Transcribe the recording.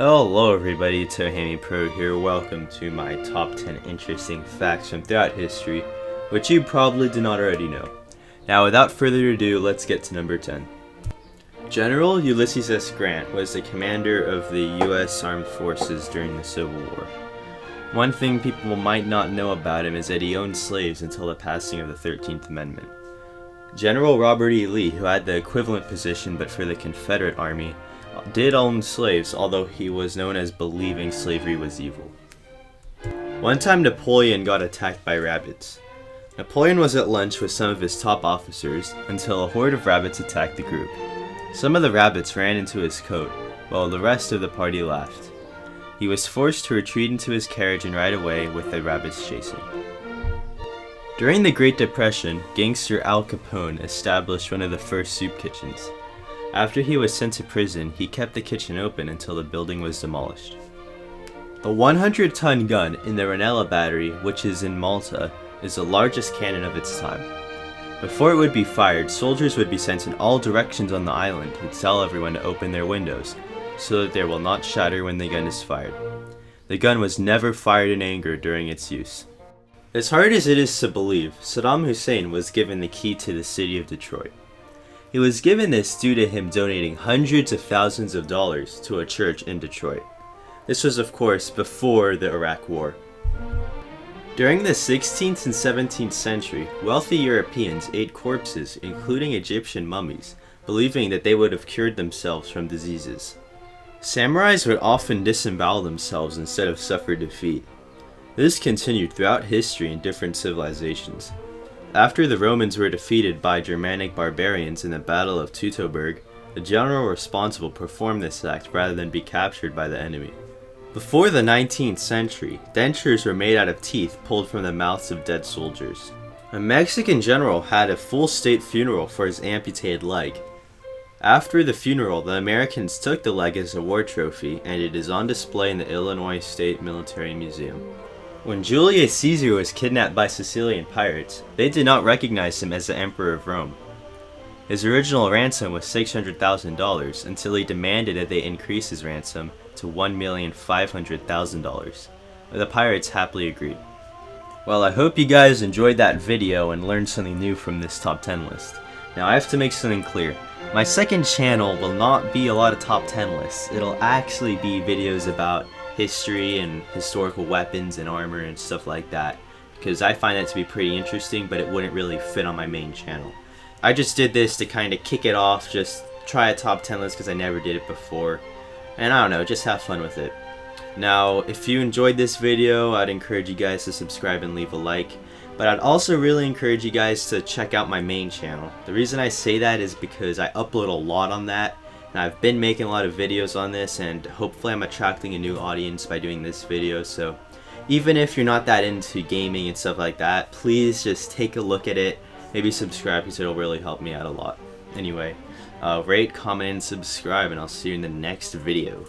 Hello everybody, Tohami Pro here. Welcome to my top 10 interesting facts from throughout history, which you probably do not already know. Now without further ado, let's get to number 10. General Ulysses S. Grant was the commander of the U.S. Armed Forces during the Civil War. One thing people might not know about him is that he owned slaves until the passing of the 13th Amendment. General Robert E. Lee, who had the equivalent position but for the Confederate Army, did own slaves, although he was known as believing slavery was evil. One time Napoleon got attacked by rabbits. Napoleon was at lunch with some of his top officers until a horde of rabbits attacked the group. Some of the rabbits ran into his coat, while the rest of the party laughed. He was forced to retreat into his carriage and ride away with the rabbits chasing. During the Great Depression, gangster Al Capone established one of the first soup kitchens. After he was sent to prison, he kept the kitchen open until the building was demolished. The 100-ton gun in the Ranella Battery, which is in Malta, is the largest cannon of its time. Before it would be fired, soldiers would be sent in all directions on the island to tell everyone to open their windows, so that they will not shatter when the gun is fired. The gun was never fired in anger during its use. As hard as it is to believe, Saddam Hussein was given the key to the city of Detroit. He was given this due to him donating hundreds of thousands of dollars to a church in Detroit. This was of course before the Iraq War. During the 16th and 17th century, wealthy Europeans ate corpses, including Egyptian mummies, believing that they would have cured themselves from diseases. Samurais would often disembowel themselves instead of suffer defeat. This continued throughout history in different civilizations. After the Romans were defeated by Germanic barbarians in the Battle of Teutoburg, the general responsible performed this act rather than be captured by the enemy. Before the 19th century, dentures were made out of teeth pulled from the mouths of dead soldiers. A Mexican general had a full state funeral for his amputated leg. After the funeral, the Americans took the leg as a war trophy, and it is on display in the Illinois State Military Museum. When Julius Caesar was kidnapped by Sicilian pirates, they did not recognize him as the Emperor of Rome. His original ransom was $600,000 until he demanded that they increase his ransom to $1,500,000. The pirates happily agreed. Well, I hope you guys enjoyed that video and learned something new from this top 10 list. Now I have to make something clear. My second channel will not be a lot of top 10 lists. It'll actually be videos about history and historical weapons and armor and stuff like that, because I find that to be pretty interesting, but it wouldn't really fit on my main channel. I just did this to kind of kick it off, just try a top 10 list because I never did it before, and I don't know, just have fun with it. Now if you enjoyed this video, I'd encourage you guys to subscribe and leave a like, but I'd also really encourage you guys to check out my main channel. The reason I say that is because I upload a lot on that, and I've been making a lot of videos on this, and hopefully I'm attracting a new audience by doing this video. So even if you're not that into gaming and stuff like that, please just take a look at it, maybe subscribe, because it'll really help me out a lot. Anyway, rate, comment, and subscribe, and I'll see you in the next video.